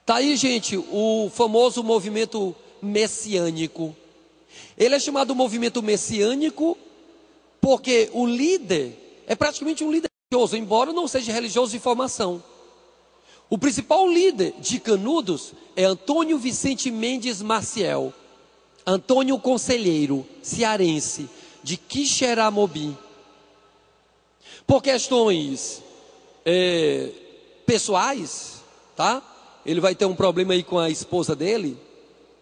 Tá aí, gente, o famoso movimento messiânico. Ele é chamado movimento messiânico porque o líder é praticamente um líder religioso, embora não seja religioso de formação. O principal líder de Canudos é Antônio Vicente Mendes Maciel, Antônio Conselheiro, cearense, de Quixeramobim. Por questões pessoais, tá? Ele vai ter um problema aí com a esposa dele,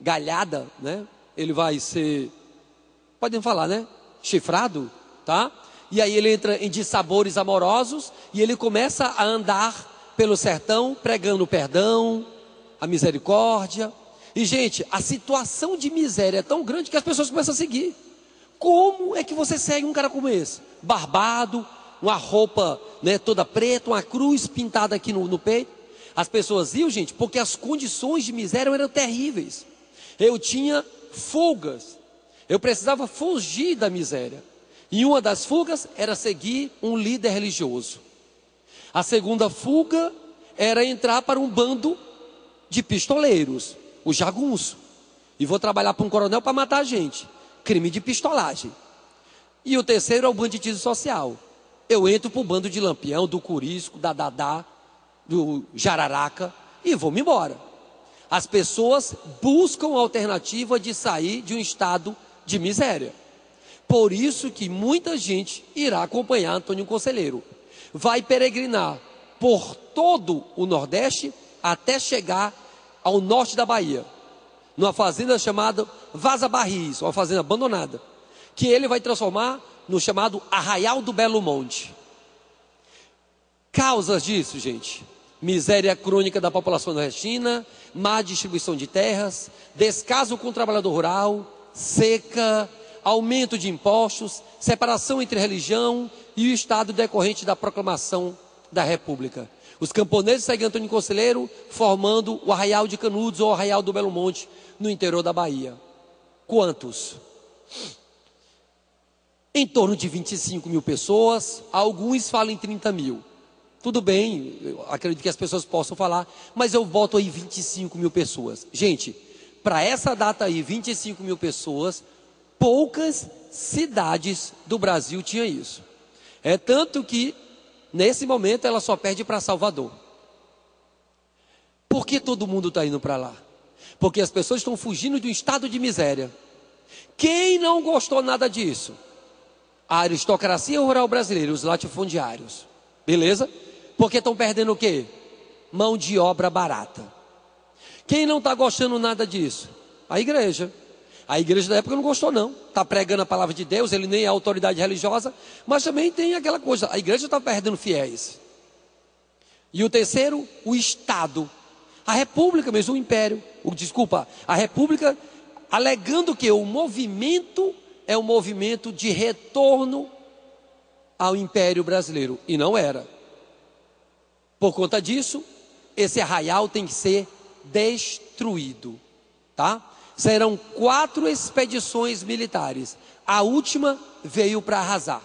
galhada, né? Ele vai ser, podem falar, né? Chifrado, tá? E aí ele entra em dissabores amorosos e ele começa a andar pelo sertão pregando o perdão, a misericórdia. E, gente, a situação de miséria é tão grande que as pessoas começam a seguir. Como é que você segue um cara como esse? Barbado, uma roupa, né, toda preta, uma cruz pintada aqui no peito. As pessoas iam, gente, porque as condições de miséria eram terríveis. Eu tinha fugas. Eu precisava fugir da miséria. E uma das fugas era seguir um líder religioso. A segunda fuga era entrar para um bando de pistoleiros, o jagunço. E vou trabalhar para um coronel para matar a gente. Crime de pistolagem. E o terceiro é o banditismo social. Eu entro para o bando de Lampião, do Curisco, da Dadá, do Jararaca e vou-me embora. As pessoas buscam a alternativa de sair de um estado de miséria. Por isso que muita gente irá acompanhar Antônio Conselheiro. Vai peregrinar por todo o Nordeste até chegar ao norte da Bahia, numa fazenda chamada Vaza Barris, uma fazenda abandonada, que ele vai transformar no chamado Arraial do Belo Monte. Causas disso, gente: miséria crônica da população nordestina, má distribuição de terras, descaso com o trabalhador rural, seca, aumento de impostos, separação entre religião e o Estado decorrente da proclamação da República. Os camponeses seguem Antônio Conselheiro, formando o Arraial de Canudos ou Arraial do Belo Monte, no interior da Bahia. Quantos? Em torno de 25 mil pessoas, alguns falam em 30 mil. Tudo bem, eu acredito que as pessoas possam falar, mas eu boto aí 25 mil pessoas. Gente, para essa data aí, 25 mil pessoas, poucas cidades do Brasil tinham isso. É tanto que, nesse momento, ela só perde para Salvador. Por que todo mundo está indo para lá? Porque as pessoas estão fugindo de um estado de miséria. Quem não gostou nada disso? A aristocracia rural brasileira, os latifundiários. Beleza? Porque estão perdendo o quê? Mão de obra barata. Quem não está gostando nada disso? A igreja. A igreja da época não gostou não. Está pregando a palavra de Deus, ele nem é autoridade religiosa, mas também tem aquela coisa, a igreja está perdendo fiéis. E o terceiro, o Estado. A República mesmo, o Império. A República, alegando que o movimento é um movimento de retorno ao Império Brasileiro. E não era. Por conta disso, esse arraial tem que ser destruído. Tá? Serão 4 expedições militares. A última veio para arrasar.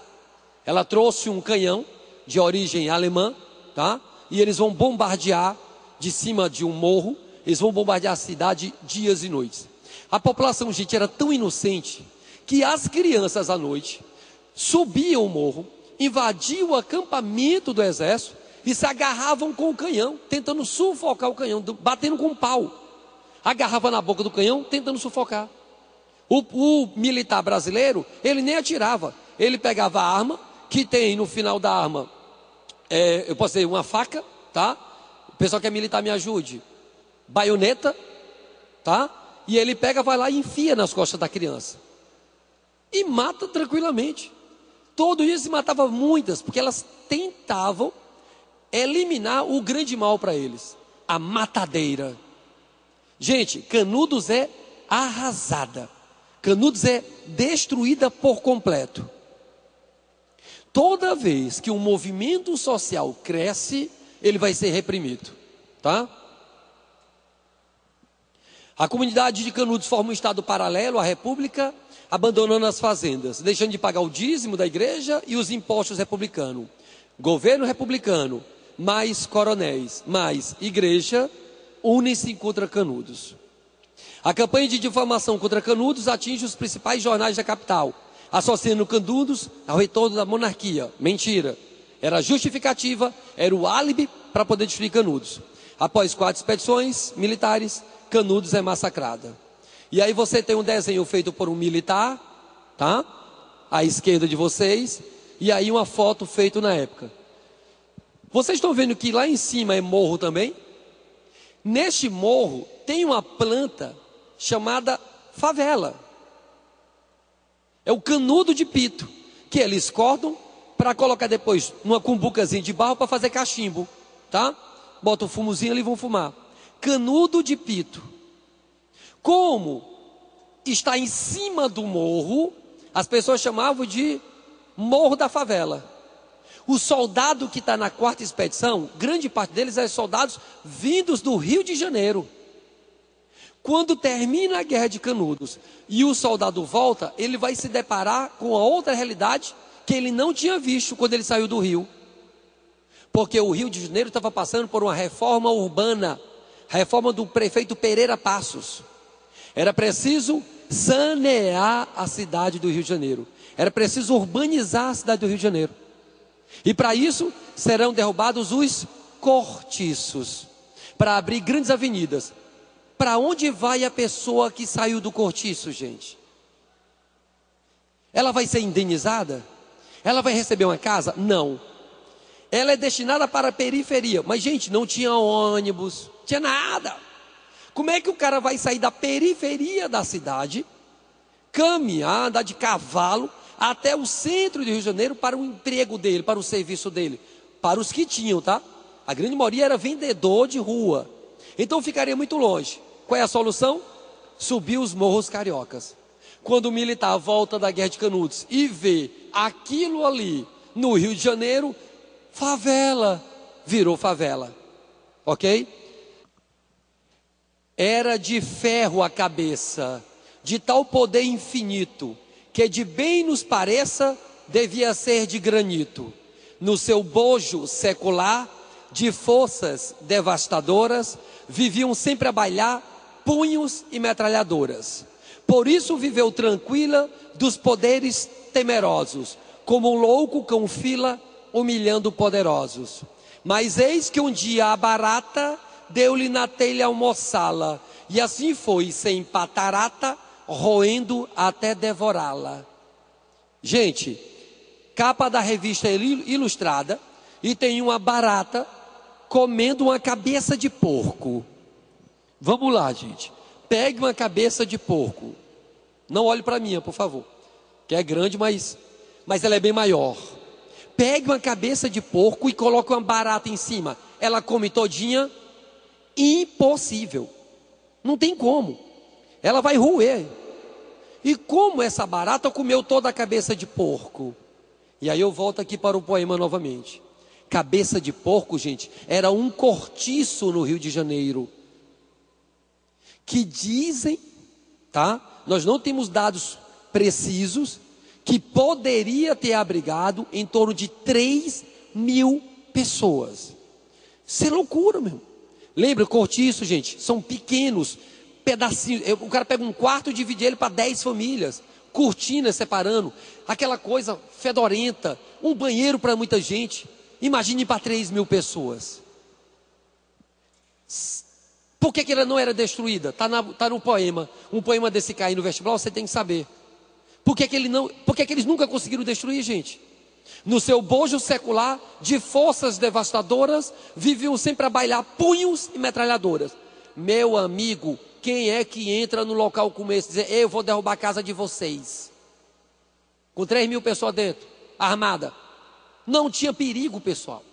Ela trouxe um canhão de origem alemã, tá? E eles vão bombardear de cima de um morro. Eles vão bombardear a cidade dias e noites. A população, gente, era tão inocente que as crianças à noite subiam o morro, invadiam o acampamento do exército e se agarravam com o canhão, tentando sufocar o canhão, batendo com um pau. Agarrava na boca do canhão, tentando sufocar. O militar brasileiro, ele nem atirava. Ele pegava a arma, que tem no final da arma, eu posso dizer, uma faca, tá? O pessoal que é militar me ajude. Baioneta, tá? E ele pega, vai lá e enfia nas costas da criança. E mata tranquilamente. Todo isso matava muitas, porque elas tentavam eliminar o grande mal para eles. A matadeira. Gente, Canudos é arrasada. Canudos é destruída por completo. Toda vez que um movimento social cresce, ele vai ser reprimido, tá? A comunidade de Canudos forma um estado paralelo à república, abandonando as fazendas, deixando de pagar o dízimo da igreja e os impostos republicanos. Governo republicano, mais coronéis, mais igreja, unem-se contra Canudos. A campanha de difamação contra Canudos atinge os principais jornais da capital, associando Canudos ao retorno da monarquia. Mentira. Era a justificativa, era o álibi para poder destruir Canudos. Após 4 expedições militares, Canudos é massacrada. E aí você tem um desenho feito por um militar, tá? À esquerda de vocês, e aí uma foto feita na época. Vocês estão vendo que lá em cima é morro também? Neste morro tem uma planta chamada favela. É o canudo de pito, que eles cortam para colocar depois numa cumbucazinha de barro para fazer cachimbo, tá? Bota um fumozinho ali e vão fumar. Canudo de pito. Como está em cima do morro, as pessoas chamavam de Morro da Favela. O soldado que está na 4ª expedição, grande parte deles é soldados vindos do Rio de Janeiro. Quando termina a guerra de Canudos e o soldado volta, ele vai se deparar com a outra realidade que ele não tinha visto quando ele saiu do Rio. Porque o Rio de Janeiro estava passando por uma reforma urbana, reforma do prefeito Pereira Passos. Era preciso sanear a cidade do Rio de Janeiro. Era preciso urbanizar a cidade do Rio de Janeiro. E para isso serão derrubados os cortiços, para abrir grandes avenidas. Para onde vai a pessoa que saiu do cortiço, gente? Ela vai ser indenizada? Ela vai receber uma casa? Não. Ela é destinada para a periferia. Mas, gente, não tinha ônibus, não tinha nada. Como é que o cara vai sair da periferia da cidade, caminhar, andar de cavalo, até o centro de Rio de Janeiro para o emprego dele, para o serviço dele? Para os que tinham, tá? A grande maioria era vendedor de rua. Então ficaria muito longe. Qual é a solução? Subir os morros cariocas. Quando o militar volta da guerra de Canudos e vê aquilo ali no Rio de Janeiro, favela, virou favela. Ok? Era de ferro a cabeça, de tal poder infinito, que de bem nos pareça, devia ser de granito. No seu bojo secular, de forças devastadoras, viviam sempre a bailar punhos e metralhadoras. Por isso viveu tranquila dos poderes temerosos, como um louco com fila humilhando poderosos. Mas eis que um dia a barata deu-lhe na telha almoçá-la, e assim foi, sem patarata, roendo até devorá-la. Gente, capa da revista Ilustrada, e tem uma barata comendo uma cabeça de porco. Vamos lá, gente. Pegue uma cabeça de porco. Não olhe para mim, por favor. Que é grande, mas ela é bem maior. Pegue uma cabeça de porco e coloque uma barata em cima. Ela come todinha? Impossível. Não tem como. Ela vai roer. E como essa barata comeu toda a cabeça de porco? E aí eu volto aqui para o poema novamente. Cabeça de porco, gente, era um cortiço no Rio de Janeiro. Que dizem, tá? Nós não temos dados precisos, que poderia ter abrigado em torno de 3.000 pessoas. Isso é loucura, meu. Lembra, cortiço, gente, são pequenos pedacinhos. O cara pega um quarto e divide ele para 10 famílias. Cortinas separando, aquela coisa fedorenta, um banheiro para muita gente. Imagine para 3.000 pessoas. Por que ela não era destruída? Está no poema. Um poema desse cair no vestibular, você tem que saber. Por que eles nunca conseguiram destruir, gente? No seu bojo secular, de forças devastadoras, viviam sempre a bailar punhos e metralhadoras. Meu amigo, quem é que entra no local como esse e dizer, eu vou derrubar a casa de vocês? Com 3.000 pessoas dentro, armada. Não tinha perigo, pessoal.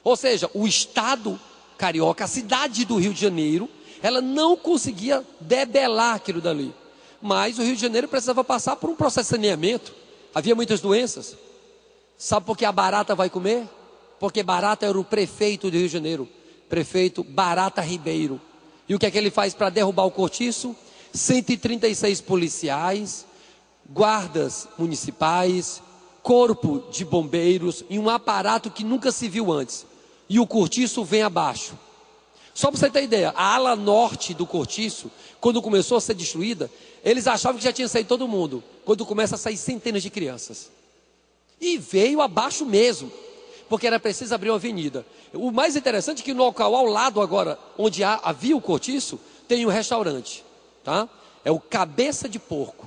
Ou seja, o Estado carioca, a cidade do Rio de Janeiro, ela não conseguia debelar aquilo dali. Mas o Rio de Janeiro precisava passar por um processo de saneamento. Havia muitas doenças. Sabe por que a barata vai comer? Porque barata era o prefeito do Rio de Janeiro. Prefeito Barata Ribeiro. E o que é que ele faz para derrubar o cortiço? 136 policiais, guardas municipais, corpo de bombeiros e um aparato que nunca se viu antes. E o cortiço vem abaixo. Só para você ter ideia, a ala norte do cortiço, quando começou a ser destruída, eles achavam que já tinha saído todo mundo. Quando começa a sair centenas de crianças. E veio abaixo mesmo, porque era preciso abrir uma avenida. O mais interessante é que no local ao lado agora, onde havia o cortiço, tem um restaurante, tá? É o Cabeça de Porco.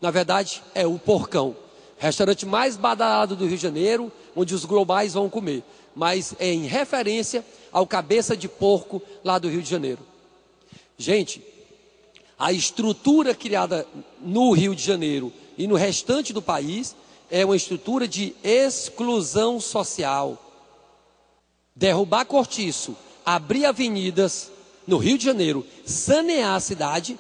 Na verdade, é o Porcão. Restaurante mais badalado do Rio de Janeiro, onde os globais vão comer. Mas é em referência ao Cabeça de Porco lá do Rio de Janeiro. Gente, a estrutura criada no Rio de Janeiro e no restante do país é uma estrutura de exclusão social. Derrubar cortiço, abrir avenidas no Rio de Janeiro, sanear a cidade,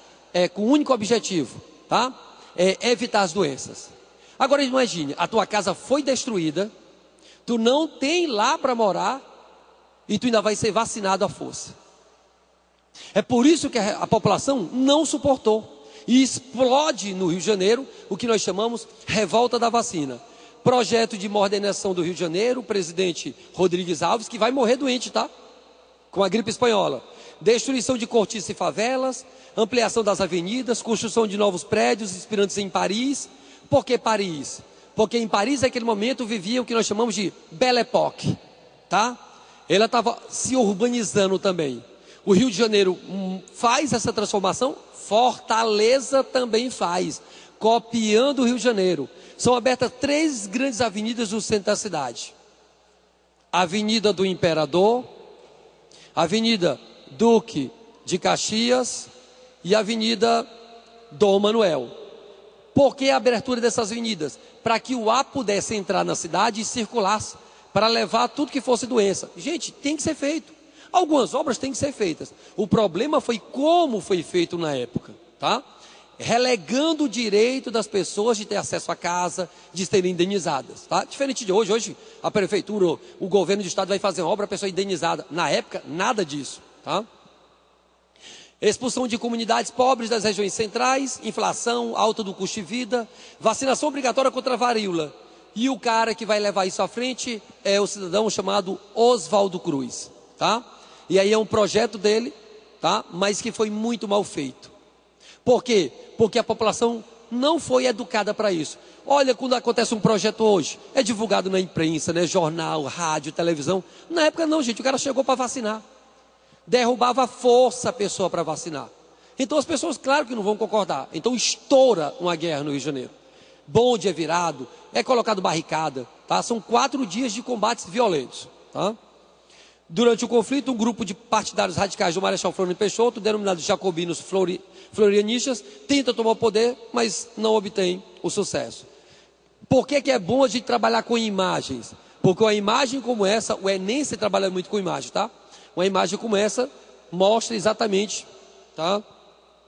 com o único objetivo, tá? É evitar as doenças. Agora imagine, a tua casa foi destruída, tu não tem lá para morar e tu ainda vai ser vacinado à força. É por isso que a população não suportou e explode no Rio de Janeiro o que nós chamamos revolta da vacina. Projeto de modernização do Rio de Janeiro, o presidente Rodrigues Alves, que vai morrer doente, tá? Com a gripe espanhola. Destruição de cortiços e favelas, ampliação das avenidas, construção de novos prédios inspirantes em Paris. Por que Paris? Porque em Paris, naquele momento, vivia o que nós chamamos de Belle Époque, tá? Ela estava se urbanizando também. O Rio de Janeiro faz essa transformação, Fortaleza também faz, copiando o Rio de Janeiro. São abertas 3 grandes avenidas no centro da cidade. Avenida do Imperador, Avenida Duque de Caxias e Avenida Dom Manuel. Por que a abertura dessas avenidas? Para que o ar pudesse entrar na cidade e circulasse, para levar tudo que fosse doença. Gente, tem que ser feito. Algumas obras têm que ser feitas. O problema foi como foi feito na época, tá? Relegando o direito das pessoas de ter acesso à casa, de serem indenizadas, tá? Diferente de hoje. Hoje a prefeitura, o governo do estado vai fazer uma obra, a pessoa é indenizada. Na época, nada disso, tá? Expulsão de comunidades pobres das regiões centrais, inflação, alta do custo de vida, vacinação obrigatória contra a varíola. E o cara que vai levar isso à frente é o cidadão chamado Oswaldo Cruz, tá? E aí é um projeto dele, tá? Mas que foi muito mal feito. Por quê? Porque a população não foi educada para isso. Olha, quando acontece um projeto hoje, é divulgado na imprensa, né? Jornal, rádio, televisão. Na época não, gente, o cara chegou para vacinar. Derrubava a força a pessoa para vacinar. Então as pessoas, claro que não vão concordar. Então estoura uma guerra no Rio de Janeiro. Bonde é virado, é colocado barricada, tá? São 4 dias de combates violentos, tá? Durante o conflito, um grupo de partidários radicais do Marechal Floriano Peixoto, denominados jacobinos florianistas, tenta tomar o poder, mas não obtém o sucesso. Por que é bom a gente trabalhar com imagens? Porque uma imagem como essa, o Enem se trabalha muito com imagem, tá? Uma imagem como essa mostra exatamente, tá?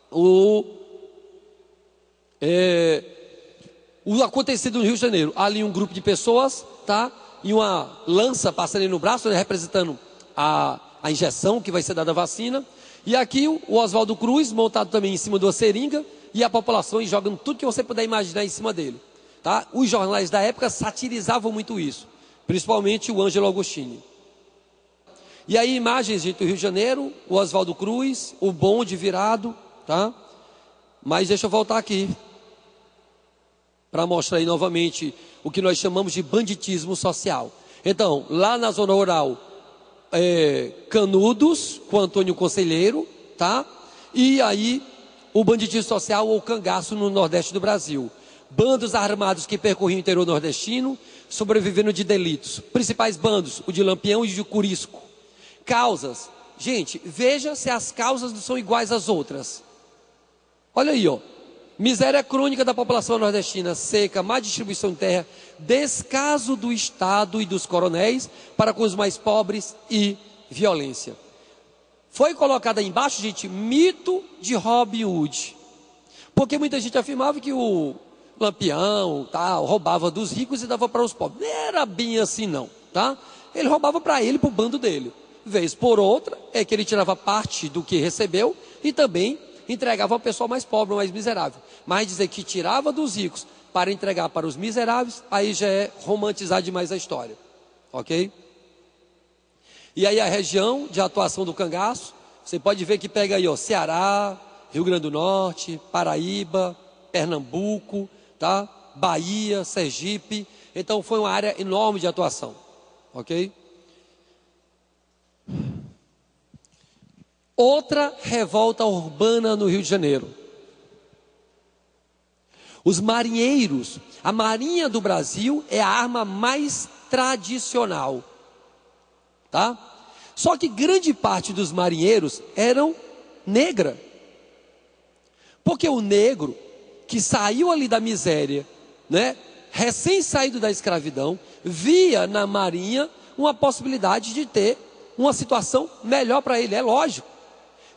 O acontecido no Rio de Janeiro. Ali um grupo de pessoas, tá? E uma lança passando ali no braço, né, representando a injeção que vai ser dada a vacina. E aqui o Oswaldo Cruz, montado também em cima de uma seringa, e a população jogando tudo que você puder imaginar em cima dele, tá? Os jornais da época satirizavam muito isso, principalmente o Ângelo Agostini. E aí imagens, gente, do Rio de Janeiro, o Oswaldo Cruz, o bonde virado, tá? Mas deixa eu voltar aqui para mostrar aí novamente o que nós chamamos de banditismo social. Então, lá na zona rural, Canudos com Antônio Conselheiro, tá? E aí o banditismo social ou cangaço no Nordeste do Brasil. Bandos armados que percorriam o interior nordestino, sobrevivendo de delitos. Principais bandos, o de Lampião e o de Curisco. Causas, gente, veja se as causas não são iguais às outras. Olha aí, ó. Miséria crônica da população nordestina, seca, má distribuição de terra, descaso do Estado e dos coronéis para com os mais pobres e violência. Foi colocado aí embaixo, gente, mito de Robin Hood. Porque muita gente afirmava que o Lampião, tal, roubava dos ricos e dava para os pobres. Não era bem assim não, tá? Ele roubava para ele, para o bando dele. Vez por outra, é que ele tirava parte do que recebeu e também entregava ao pessoal mais pobre, mais miserável. Mas dizer que tirava dos ricos para entregar para os miseráveis, aí já é romantizar demais a história, ok? E aí a região de atuação do cangaço, Você pode ver que pega aí, ó, Ceará, Rio Grande do Norte, Paraíba, Pernambuco, tá? Bahia, Sergipe. Então foi uma área enorme de atuação, ok? Outra revolta urbana no Rio de Janeiro. Os marinheiros, a Marinha do Brasil é a arma mais tradicional, tá? Só que grande parte dos marinheiros eram negra. Porque o negro que saiu ali da miséria, né, recém saído da escravidão, via na marinha uma possibilidade de ter uma situação melhor para ele, é lógico.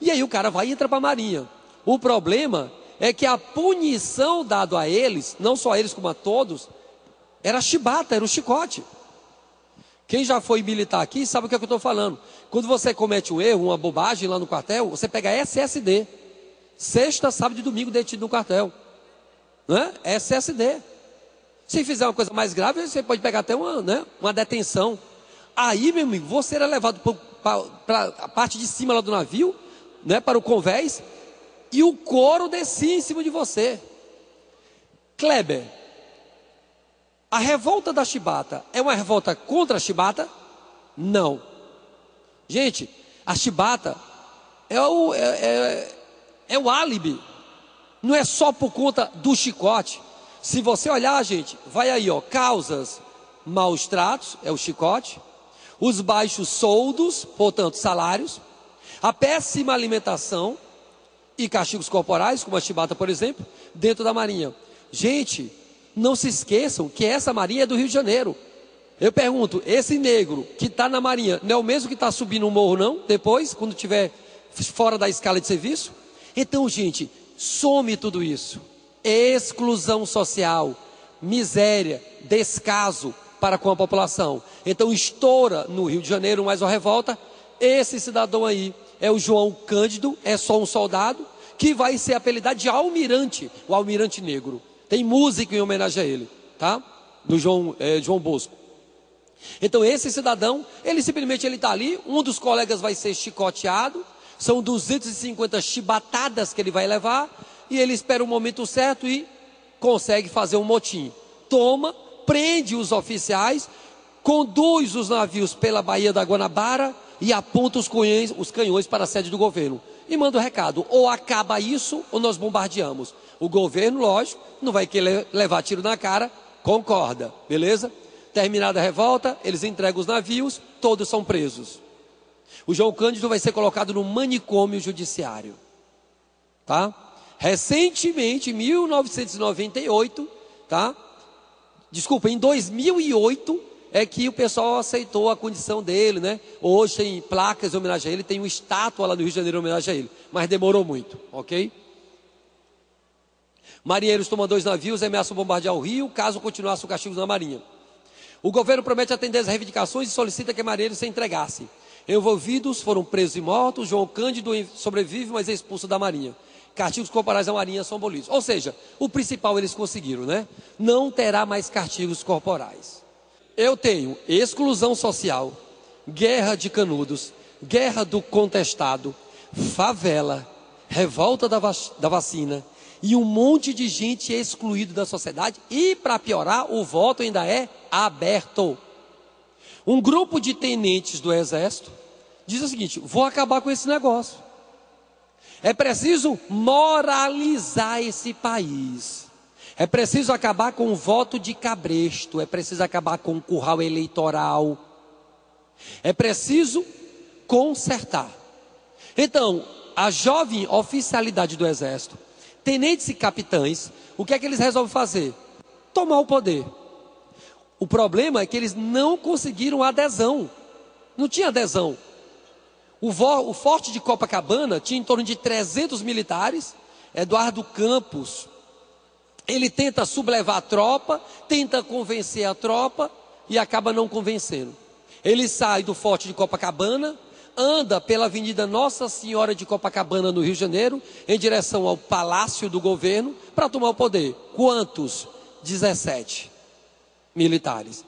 E aí o cara vai e entra para a marinha. O problema é que a punição dada a eles, não só a eles como a todos, era a chibata, era o chicote. Quem já foi militar aqui sabe o que é que eu estou falando. Quando você comete um erro, uma bobagem lá no quartel, você pega SSD. Sexta, sábado e domingo detido no quartel. Não é? SSD. Se fizer uma coisa mais grave, você pode pegar até uma detenção. Aí, meu amigo, você era levado para a parte de cima lá do navio, né, para o convés, e o couro descia em cima de você. Kleber, a revolta da chibata é uma revolta contra a chibata? Não. Gente, a chibata é o álibi. Não é só por conta do chicote. Se você olhar, gente, vai aí, ó, causas, maus tratos, é o chicote. Os baixos soldos, portanto, salários. A péssima alimentação e castigos corporais, como a chibata, por exemplo, dentro da marinha. Gente, não se esqueçam que essa marinha é do Rio de Janeiro. Eu pergunto, esse negro que está na marinha, não é o mesmo que está subindo o morro, não? Depois, quando estiver fora da escala de serviço? Então, gente, some tudo isso. Exclusão social, miséria, descaso para com a população. Então, estoura no Rio de Janeiro mais uma revolta. Esse cidadão aí é o João Cândido, é só um soldado, que vai ser apelidado de almirante, o almirante negro. Tem música em homenagem a ele, tá? Do João Bosco. Então esse cidadão, ele simplesmente está ali, um dos colegas vai ser chicoteado, são 250 chibatadas que ele vai levar, e ele espera o momento certo e consegue fazer um motim. Toma, prende os oficiais, conduz os navios pela Baía da Guanabara e aponta os canhões para a sede do governo. E manda o recado, ou acaba isso, ou nós bombardeamos. O governo, lógico, não vai querer levar tiro na cara, concorda, beleza? Terminada a revolta, eles entregam os navios, todos são presos. O João Cândido vai ser colocado no manicômio judiciário, tá? Recentemente, em 1998, tá? Desculpa, em 2008 é que o pessoal aceitou a condição dele, né? Hoje tem placas em homenagem a ele, tem uma estátua lá no Rio de Janeiro em homenagem a ele, mas demorou muito, ok? Marinheiros tomam 2 navios e ameaçam bombardear o Rio, caso continuasse o castigo na marinha. O governo promete atender as reivindicações e solicita que marinheiros se entregassem. Envolvidos foram presos e mortos. João Cândido sobrevive, mas é expulso da marinha. Castigos corporais da marinha são abolidos. Ou seja, o principal eles conseguiram, né? Não terá mais castigos corporais. Eu tenho exclusão social, guerra de Canudos, guerra do contestado, favela, revolta da vacina e um monte de gente excluído da sociedade. E para piorar, o voto ainda é aberto. Um grupo de tenentes do exército diz o seguinte: vou acabar com esse negócio. É preciso moralizar esse país. É preciso acabar com o voto de cabresto. É preciso acabar com o curral eleitoral. É preciso consertar. Então, a jovem oficialidade do exército, tenentes e capitães, o que é que eles resolvem fazer? Tomar o poder. O problema é que eles não conseguiram adesão. Não tinha adesão. O forte de Copacabana tinha em torno de 300 militares. Eduardo Campos, ele tenta sublevar a tropa, tenta convencer a tropa e acaba não convencendo. Ele sai do forte de Copacabana, anda pela Avenida Nossa Senhora de Copacabana, no Rio de Janeiro, em direção ao Palácio do Governo, para tomar o poder. Quantos? 17 militares.